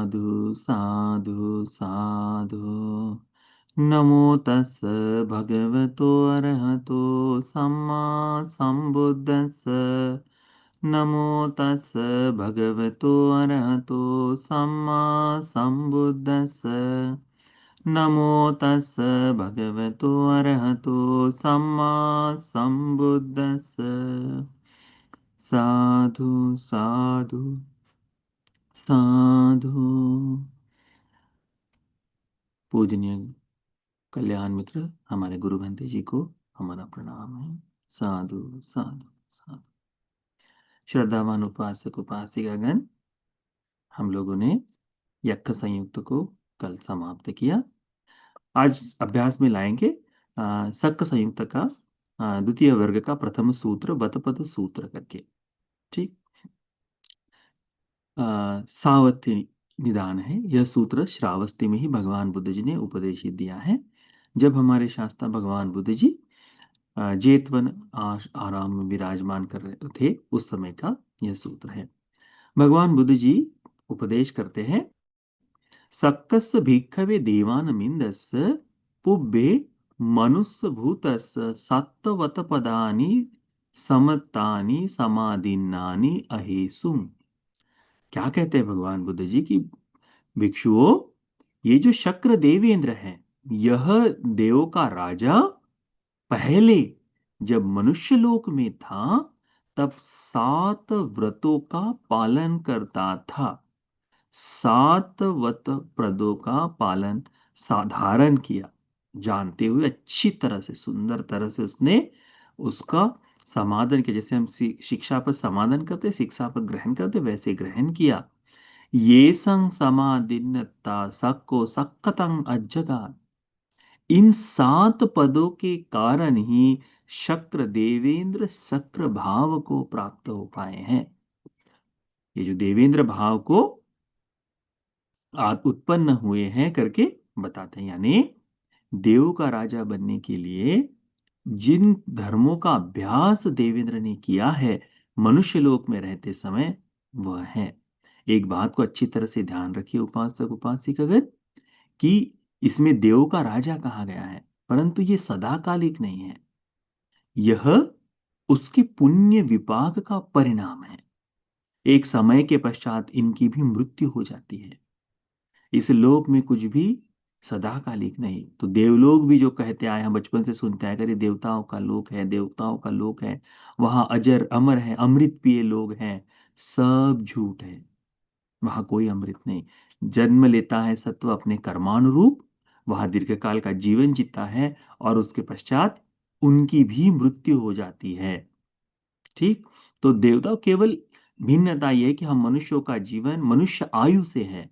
साधु साधु साधु। नमो तस् भगवतो अरहतो सम्मा सम्बुद्धस्स। नमो तस् भगवतो अरहतो सम्मा सम्बुद्धस्स। नमो तस् भगवतो अरहतो सम्मा सम्बुद्धस्स। साधु साधु साधु। पूजनीय कल्याण मित्र हमारे गुरु भंते जी को हमारा प्रणाम है। साधु साधु साधु। श्रद्धावान उपासक उपासिकागण, हम लोगों ने यक्ष संयुक्त को कल समाप्त किया। आज अभ्यास में लाएंगे शक संयुक्त का द्वितीय वर्ग का प्रथम सूत्र बतपद सूत्र करके। ठीक। सावत्य निदान है यह सूत्र। श्रावस्ती में ही भगवान बुद्ध जी ने उपदेशित दिया है। जब हमारे शास्त्र भगवान बुद्ध जी जेतवन आराम में विराजमान कर रहे थे उस समय का यह सूत्र है। भगवान बुद्ध जी उपदेश करते हैं, सक्कस्य भिक्खवे देवानमिन्दस्य पुब्बे मनुष्य भूतस्य सत्वत पदानि समतानि समादिन्नानि अहेसुम। क्या कहते हैं भगवान बुद्ध जी की भिक्षुओं, ये जो शक्र देवेंद्र है यह देव का राजा पहले जब मनुष्य लोक में था तब 7 व्रतों का पालन करता था। 7 व्रत प्रदों का पालन साधारण किया, जानते हुए अच्छी तरह से सुंदर तरह से उसने उसका समाधान किया। जैसे हम शिक्षा पर समाधान करते, शिक्षा पर ग्रहण करते, वैसे ग्रहण किया। ये संग समादिन्नता सक्को सक्कतंग अज्जगान। इन 7 पदों के कारण ही शक्र देवेंद्र शक्र भाव को प्राप्त हो पाए हैं। ये जो देवेंद्र भाव को उत्पन्न हुए हैं करके बताते हैं, यानी देव का राजा बनने के लिए जिन धर्मों का अभ्यास देवेंद्र ने किया है मनुष्य लोक में रहते समय, वह है। एक बात को अच्छी तरह से ध्यान रखिए उपासक उपासिकागण, कि इसमें देव का राजा कहा गया है परंतु ये सदाकालिक नहीं है, यह उसके पुण्य विपाक का परिणाम है। एक समय के पश्चात इनकी भी मृत्यु हो जाती है। इस लोक में कुछ भी सदाकालिक नहीं। तो देवलोक भी जो कहते आए हैं, बचपन से सुनते आए, अरे देवताओं का लोक है, देवताओं का लोक है, वहां अजर अमर है, अमृत पिए लोग हैं, सब झूठ है। वहां कोई अमृत नहीं। जन्म लेता है सत्व अपने कर्मानुरूप, वहां दीर्घकाल का जीवन जीता है और उसके पश्चात उनकी भी मृत्यु हो जाती है। ठीक। तो देवता केवल भिन्नता यह है कि हम मनुष्यों का जीवन मनुष्य आयु से है।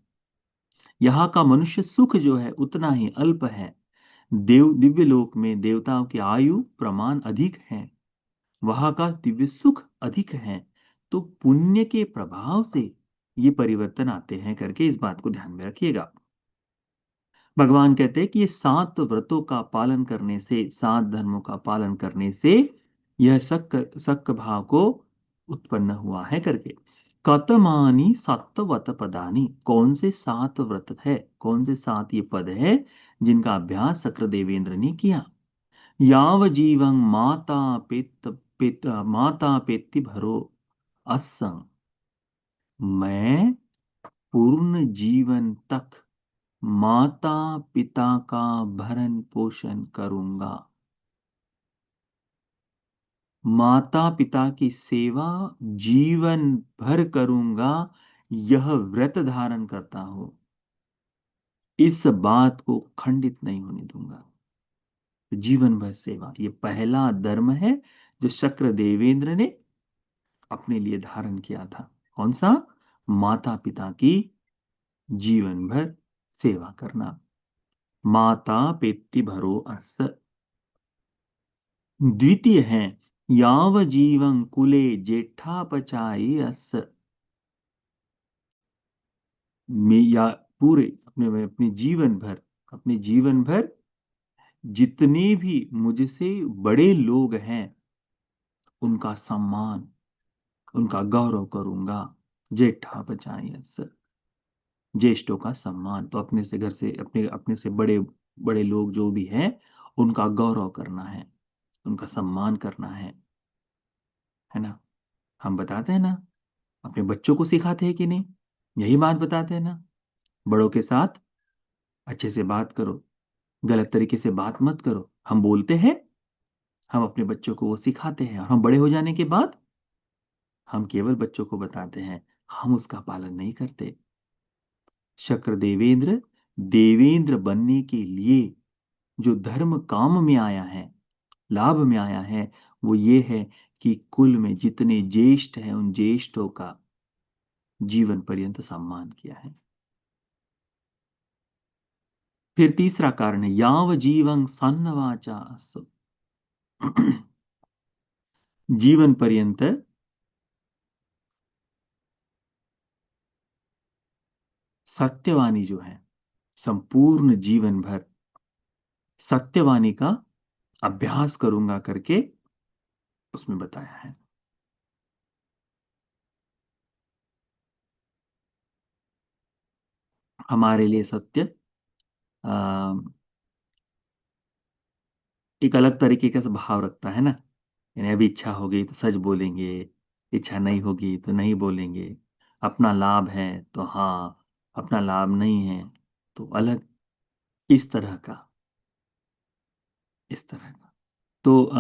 यहाँ का मनुष्य सुख जो है उतना ही अल्प है। दिव्य लोक में देवताओं की आयु प्रमाण अधिक है, वहां का दिव्य सुख अधिक है। तो पुण्य के प्रभाव से ये परिवर्तन आते हैं करके इस बात को ध्यान में रखिएगा। भगवान कहते हैं कि ये 7 व्रतों का पालन करने से, 7 धर्मों का पालन करने से यह सक भाव को उत्पन्न हुआ है करके। कतमानी सत्वत पदानी, कौन से 7 व्रत है, कौन से 7 ये पद है जिनका अभ्यास शक्र देवेंद्र ने किया। याव जीवं माता पेत्ति भरो असंग। मैं पूर्ण जीवन तक माता पिता का भरण पोषण करूंगा, माता पिता की सेवा जीवन भर करूंगा, यह व्रत धारण करता हूं, इस बात को खंडित नहीं होने दूंगा। जीवन भर सेवा, ये पहला धर्म है जो शक्र देवेंद्र ने अपने लिए धारण किया था। कौन सा? माता पिता की जीवन भर सेवा करना। माता पेत्ति भरो अस। द्वितीय है याव जीवं कुले जेठापचाई अस। या पूरे अपने जीवन भर जितने भी मुझसे बड़े लोग हैं उनका सम्मान, उनका गौरव करूंगा। जेठापचाई अस। ज्येष्ठों का सम्मान, तो अपने से घर से अपने अपने से बड़े बड़े लोग जो भी हैं उनका गौरव करना है, उनका सम्मान करना है ना। हम बताते हैं ना, अपने बच्चों को सिखाते हैं कि नहीं, यही बात बताते हैं ना। बड़ों के साथ अच्छे से बात करो, गलत तरीके से बात मत करो, हम बोलते हैं, हम अपने बच्चों को वो सिखाते हैं, और हम बड़े हो जाने के बाद हम केवल बच्चों को बताते हैं, हम उसका पालन नहीं करते। शक्र देवेंद्र, देवेंद्र बनने के लिए जो धर्म काम में आया है, लाभ में आया है, वो ये है कि कुल में जितने ज्येष्ठ हैं उन ज्येष्ठों का जीवन पर्यंत सम्मान किया है। फिर तीसरा कारण है याव जीवं सन्नवाचा अस्तु। जीवन पर्यंत सत्यवाणी जो है, संपूर्ण जीवन भर सत्यवाणी का अभ्यास करूंगा करके उसमें बताया है। हमारे लिए सत्य आ, एक अलग तरीके का भाव रखता है ना। यानी अभी इच्छा होगी तो सच बोलेंगे, इच्छा नहीं होगी तो नहीं बोलेंगे। अपना लाभ है तो हाँ, अपना लाभ नहीं है तो अलग। इस तरह का, इस तरह का। तो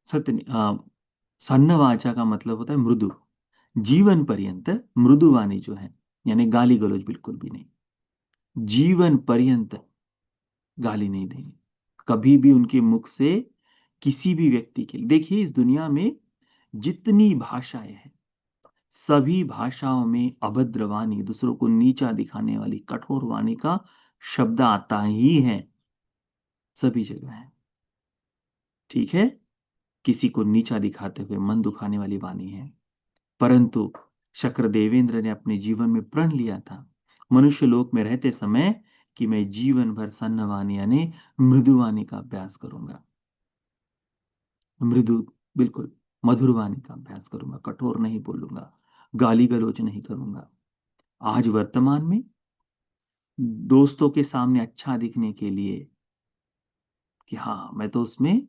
सत्य सन्नवाचा का मतलब होता है मृदु। जीवन पर्यंत मृदु वाणी जो है, यानी गाली गलौज बिल्कुल भी नहीं। जीवन पर्यंत गाली नहीं देनी, कभी भी उनके मुख से किसी भी व्यक्ति के लिए। देखिए इस दुनिया में जितनी भाषाएं हैं, सभी भाषाओं में अभद्र वाणी, दूसरों को नीचा दिखाने वाली कठोर वाणी का शब्द आता ही है, सभी जगह है। ठीक है, किसी को नीचा दिखाते हुए मन दुखाने वाली वाणी है। परंतु शक्र देवेंद्र ने अपने जीवन में प्रण लिया था मनुष्य लोक में रहते समय कि मैं जीवन भर सन्नवाणी यानी मृदुवाणी का अभ्यास करूंगा। मृदु, बिल्कुल मधुर वाणी का अभ्यास करूंगा, कठोर नहीं बोलूंगा, गाली गलौज नहीं करूंगा। आज वर्तमान में दोस्तों के सामने अच्छा दिखने के लिए कि हाँ मैं तो उसमें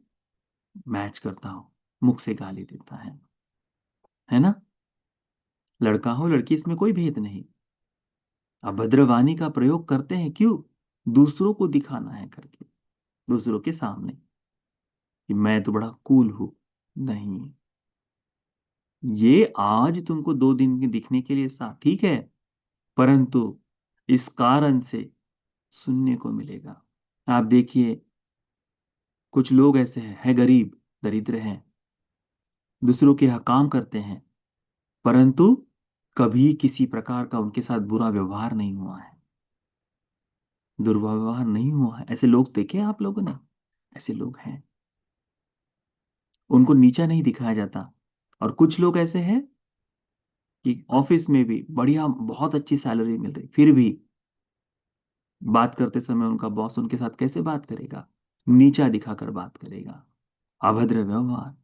मैच करता हूं, मुख से गाली देता है ना। लड़का हो लड़की, इसमें कोई भेद नहीं। अभद्रवाणी का प्रयोग करते हैं क्यों? दूसरों को दिखाना है करके, दूसरों के सामने कि मैं तो बड़ा कूल हूं। नहीं, ये आज तुमको 2 दिन के दिखने के लिए सा ठीक है, परंतु इस कारण से सुनने को मिलेगा। आप देखिए कुछ लोग ऐसे हैं गरीब, दरिद्र हैं, दूसरों के यहाँ काम करते हैं, परंतु कभी किसी प्रकार का उनके साथ बुरा व्यवहार नहीं हुआ है, दुर्व्यवहार नहीं हुआ है। ऐसे लोग देखे आप लोगों ने? ऐसे लोग हैं, उनको नीचा नहीं दिखाया जाता। और कुछ लोग ऐसे हैं कि ऑफिस में भी बढ़िया बहुत अच्छी सैलरी मिल रही, फिर भी बात करते समय उनका बॉस उनके साथ कैसे बात करेगा? नीचा दिखाकर बात करेगा, अभद्र व्यवहार।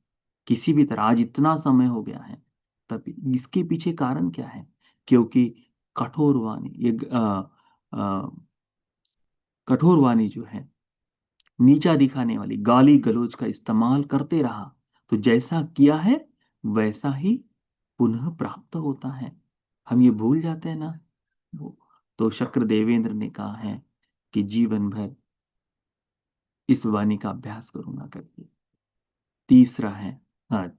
किसी भी तरह आज इतना समय हो गया है, तब इसके पीछे कारण क्या है? क्योंकि कठोर वाणी, कठोर वाणी जो है, नीचा दिखाने वाली गाली गलौज का इस्तेमाल करते रहा, तो जैसा किया है वैसा ही पुनः प्राप्त होता है। हम ये भूल जाते हैं ना। वो तो शक्र देवेंद्र ने कहा है कि जीवन भर इस वाणी का अभ्यास करूंगा करके। तीसरा है, हाँ,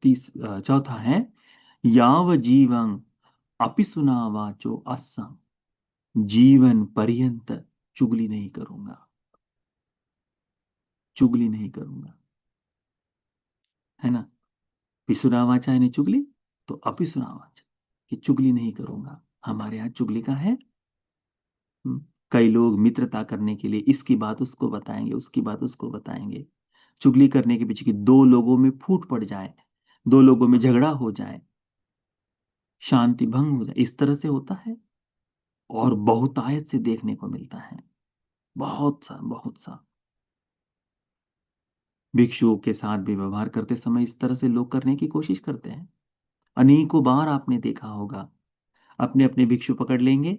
चौथा है याव जीवं अपि सुना वाचो असम। जीवन पर्यंत चुगली नहीं करूंगा, चुगली नहीं करूंगा, है ना। पिसुना वाचा यानी चुगली, तो अपिसुना वाचा कि चुगली नहीं करूंगा। हमारे यहाँ चुगली का है। हम्म, कई लोग मित्रता करने के लिए इसकी बात उसको बताएंगे, उसकी बात उसको बताएंगे। चुगली करने के पीछे कि दो लोगों में फूट पड़ जाए, दो लोगों में झगड़ा हो जाए, शांति भंग हो जाए, इस तरह से होता है। और बहुतायत से देखने को मिलता है, बहुत सा बहुत सा। भिक्षुओं के साथ भी व्यवहार करते समय इस तरह से लोग करने की कोशिश करते हैं। अनेकों बार आपने देखा होगा, अपने अपने भिक्षु पकड़ लेंगे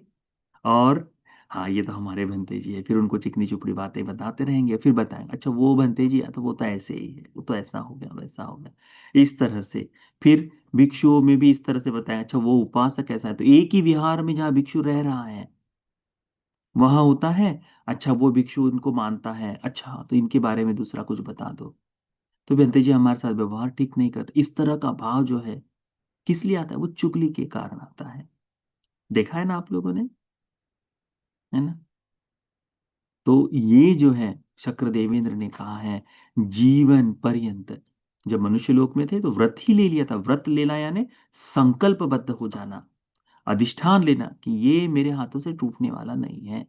और हाँ ये तो हमारे भंते जी है, फिर उनको चिकनी चुपड़ी बातें बताते रहेंगे, फिर बताएंगे अच्छा वो भंते जी है तो वो तो ऐसे ही है, वो तो ऐसा हो गया वैसा हो गया, इस तरह से। फिर भिक्षुओं में भी इस तरह से बताएं, अच्छा वो उपासक ऐसा है, तो एक ही विहार में जहाँ भिक्षु रह रहा है वहां होता है, अच्छा वो भिक्षु इनको मानता है, अच्छा तो इनके बारे में दूसरा कुछ बता दो, तो भंते जी हमारे साथ व्यवहार ठीक नहीं करते, इस तरह का भाव जो है किस लिए आता है, वो चुगली के कारण आता है। देखा है ना आप लोगों ने, है ना। तो ये जो है शक्र देवेंद्र ने कहा है जीवन पर्यंत, जब मनुष्य लोक में थे तो व्रत ही ले लिया था, व्रत लेना यानी संकल्पबद्ध हो जाना, अधिष्ठान लेना कि ये मेरे हाथों से टूटने वाला नहीं है।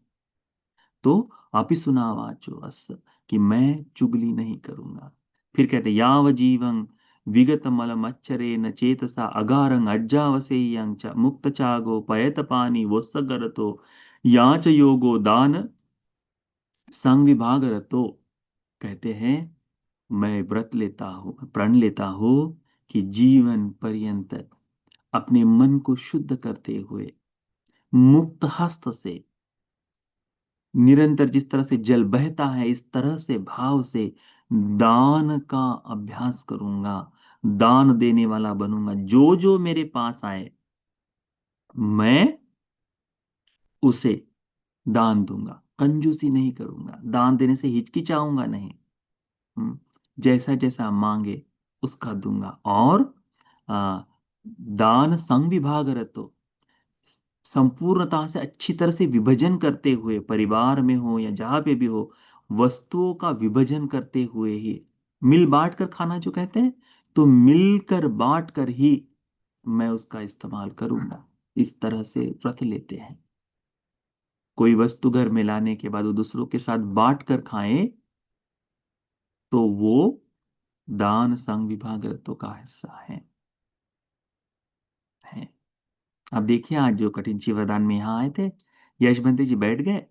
तो आप ही सुना वाचो अस, कि मैं चुगली नहीं करूंगा। फिर कहते याव जीवं विगत मल मच्छरे न चेतसा अगारंग अज्जावसेयं च मुक्त चागो पयत पानी वोत्सगरतो याच योगो दान संविभाग रतो। कहते हैं मैं व्रत लेता हूँ, प्रण लेता हूँ कि जीवन पर्यंत अपने मन को शुद्ध करते हुए मुक्त हस्त से निरंतर जिस तरह से जल बहता है इस तरह से भाव से दान का अभ्यास करूंगा, दान देने वाला बनूंगा, जो जो मेरे पास आए मैं उसे दान दूंगा, कंजूसी नहीं करूंगा, दान देने से हिचकिचाऊंगा नहीं। जैसा जैसा मांगे उसका दूंगा। और आ, दान संग विभाग रतो, संपूर्णता से अच्छी तरह से विभाजन करते हुए, परिवार में हो या जहां पे भी हो, वस्तुओं का विभाजन करते हुए ही, मिल बांट कर खाना जो कहते हैं, तो मिलकर बांट कर ही मैं उसका इस्तेमाल करूंगा, इस तरह से व्रत लेते हैं। कोई वस्तु घर में लाने के बाद वो दूसरों के साथ बांट कर खाएं तो वो दान संघ विभाग रत्नों का हिस्सा है। अब देखिए आज जो कठिन शिवरदान में यहाँ आए थे, यशवंती जी बैठ गए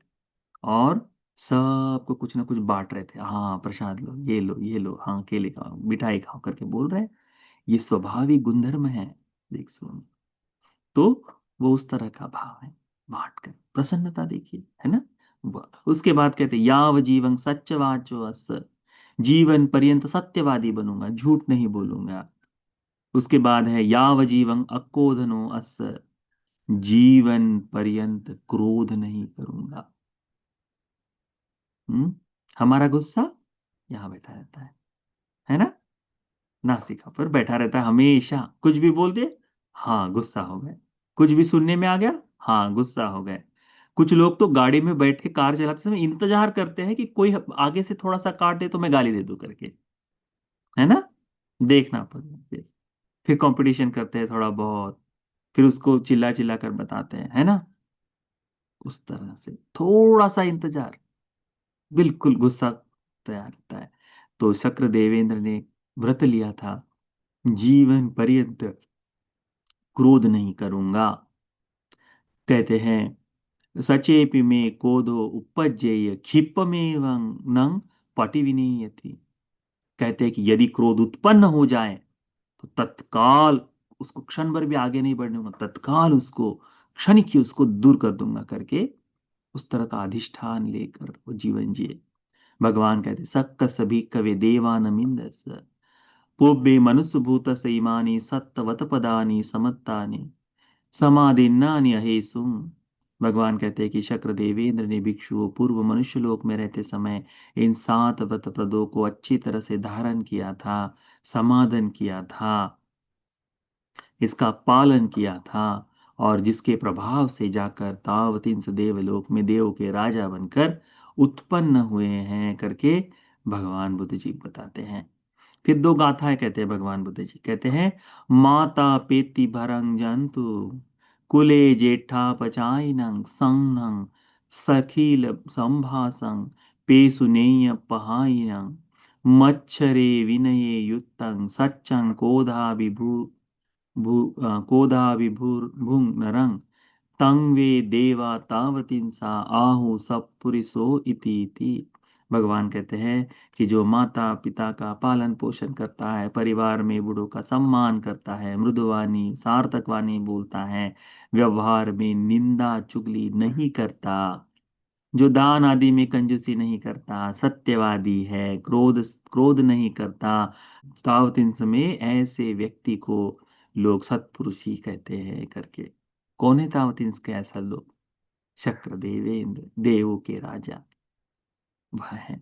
और सबको कुछ ना कुछ बांट रहे थे, हाँ प्रसाद लो, ये लो, ये लो, हाँ केले खाओ, मिठाई खाओ करके बोल रहे हैं। ये स्वाभाविक गुणधर्म है, देख सुन। तो वो उस तरह का भाव है, बांट कर प्रसन्नता देखिए, है ना। उसके बाद कहते याव जीवन सच्चवाचो अस, जीवन पर्यंत सत्यवादी बनूंगा, झूठ नहीं बोलूंगा। उसके बाद है याव जीवं अक्रोधनो अस, जीवन पर्यंत क्रोध नहीं करूंगा। हम्म हमारा गुस्सा यहाँ बैठा रहता है ना, नासिका पर बैठा रहता है हमेशा, कुछ भी बोल दे हाँ गुस्सा हो गए, कुछ भी सुनने में आ गया हाँ गुस्सा हो गए। कुछ लोग तो गाड़ी में बैठ के कार चलाते समय इंतजार करते हैं कि कोई आगे से थोड़ा सा काट दे तो मैं गाली दे दूं करके, है ना। देखना पड़ता, फिर कंपटीशन करते हैं थोड़ा बहुत, फिर उसको चिल्ला चिल्ला कर बताते हैं, है ना। उस तरह से थोड़ा सा इंतजार, बिल्कुल गुस्सा तैयार रहता है। तो शक्र देवेंद्र ने व्रत लिया था जीवन पर्यंत क्रोध नहीं करूंगा। कहते हैं सचेपि में क्रोधो उपज्येय क्षिप्तमेवं नंग पटिविनीयति। कहते हैं कि यदि क्रोध उत्पन्न हो जाए तो तत्काल उसको क्षण भर भी आगे नहीं बढ़ने दूंगा, तत्काल उसको क्षणिक ही उसको दूर कर दूंगा करके उस तरह का अधिष्ठान लेकर वो जीवन जिए। भगवान कहते सक्क सभी कवे देवानमिंदस पूर्वे मनुष्य भूत इमानी सत्तवत पदानी समत्तानि समाधिन्नानि अहेसुम। भगवान कहते हैं कि शक्र देवेंद्र ने भिक्षुओं पूर्व मनुष्य लोक में रहते समय इन 7 व्रत पदों को अच्छी तरह से धारण किया था, समाधन किया था, इसका पालन किया था, और जिसके प्रभाव से जाकर तावतिंस देवलोक में देव के राजा बनकर उत्पन्न हुए हैं करके भगवान बुद्ध जी बताते हैं। फिर 2 गाथाएं कहते हैं भगवान बुद्ध जी, कहते हैं माता पेति भरंग जंतु कुले जेठा पचाइनंग संघं सखील संभासं पेसुनेय पहाइनंग मच्छरे विनये युक्तं सच्चं कोधा कोधाभिभूर्भुङ् नरं तं वे देवा तावतीं सा आहु सपुरिसो इति। भगवान कहते हैं कि जो माता पिता का पालन पोषण करता है, परिवार में बूढ़ों का सम्मान करता है, मृदुवाणी सार्थक वाणी बोलता है, व्यवहार में निंदा चुगली नहीं करता, जो दान आदि में कंजूसी नहीं करता, सत्यवादी है, क्रोध क्रोध नहीं करता, तावतिन में ऐसे व्यक्ति को लोग सत्पुरुष ही कहते हैं करके। कौन है तावतिन के ऐसा लोग? शक्र देवेंद्र, देवों के राजा वह है।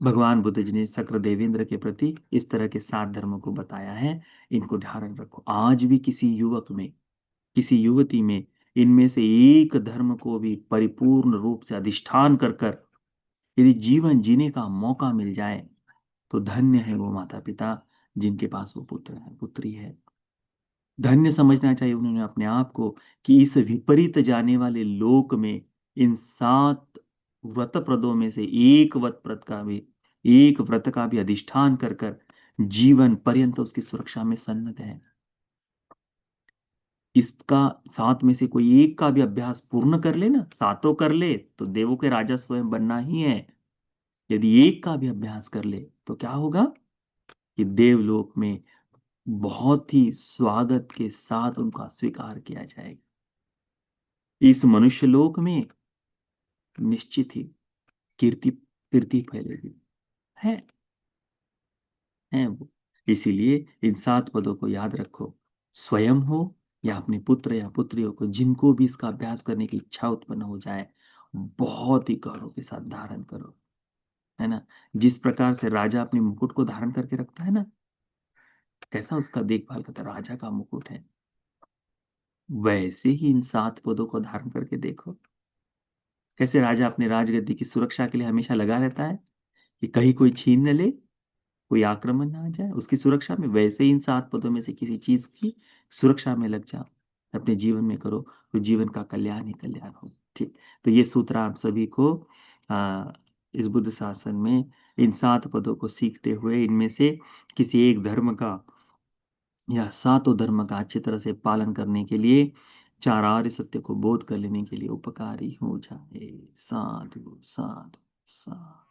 भगवान बुद्ध जी ने शक्र देवेंद्र के प्रति इस तरह के 7 धर्मों को बताया है। इनको ध्यान रखो। आज भी किसी युवक में, किसी युवती में इनमें से एक धर्म को भी परिपूर्ण रूप से अधिष्ठान कर कर यदि जीवन जीने का मौका मिल जाए तो धन्य है वो माता पिता जिनके पास वो पुत्र है, पुत्री है। धन्य समझना चाहिए उन्होंने अपने आप को कि इस विपरीत जाने वाले लोक में इन 7 व्रत प्रदों में से एक व्रत का भी अधिष्ठान कर कर जीवन पर्यंत उसकी सुरक्षा में सन्नत है। इसका 7 में से कोई एक का भी अभ्यास पूर्ण कर ले ना, सातों कर ले तो देवों के राजा स्वयं बनना ही है। यदि एक का भी अभ्यास कर ले तो क्या होगा कि देवलोक में बहुत ही स्वागत के साथ उनका स्वीकार किया जाएगा। इस मनुष्य लोक में निश्चित ही कीर्ति कीर्ति फैलेगी। है है वो। इसीलिए इन 7 पदों को याद रखो। स्वयं हो या अपने पुत्र या पुत्रियों को, जिनको भी इसका अभ्यास करने की इच्छा उत्पन्न हो जाए, बहुत ही गौरव के साथ धारण करो। है ना? जिस प्रकार से राजा अपने मुकुट को धारण करके रखता है ना, कैसा उसका देखभाल करता है, राजा का मुकुट है, वैसे ही इन 7 पदों को धारण करके देखो। कैसे राजा अपने राजगद्दी की सुरक्षा के लिए हमेशा लगा रहता है कि कहीं कोई छीन न ले, कोई आक्रमण ना आ जाए उसकी सुरक्षा में। वैसे ही इन 7 पदों में से किसी चीज की सुरक्षा में लग जाओ, अपने जीवन में करो, तो जीवन का कल्याण ही कल्याण हो। ठीक। तो ये सूत्र आप सभी को इस बुद्ध शासन में इन 7 पदों को सीखते हुए इनमें से किसी एक धर्म का या 7 धर्म का अच्छी तरह से पालन करने के लिए, 4 आर्य सत्य को बोध कर लेने के लिए उपकारी हो जाए। साधु साधु साधु।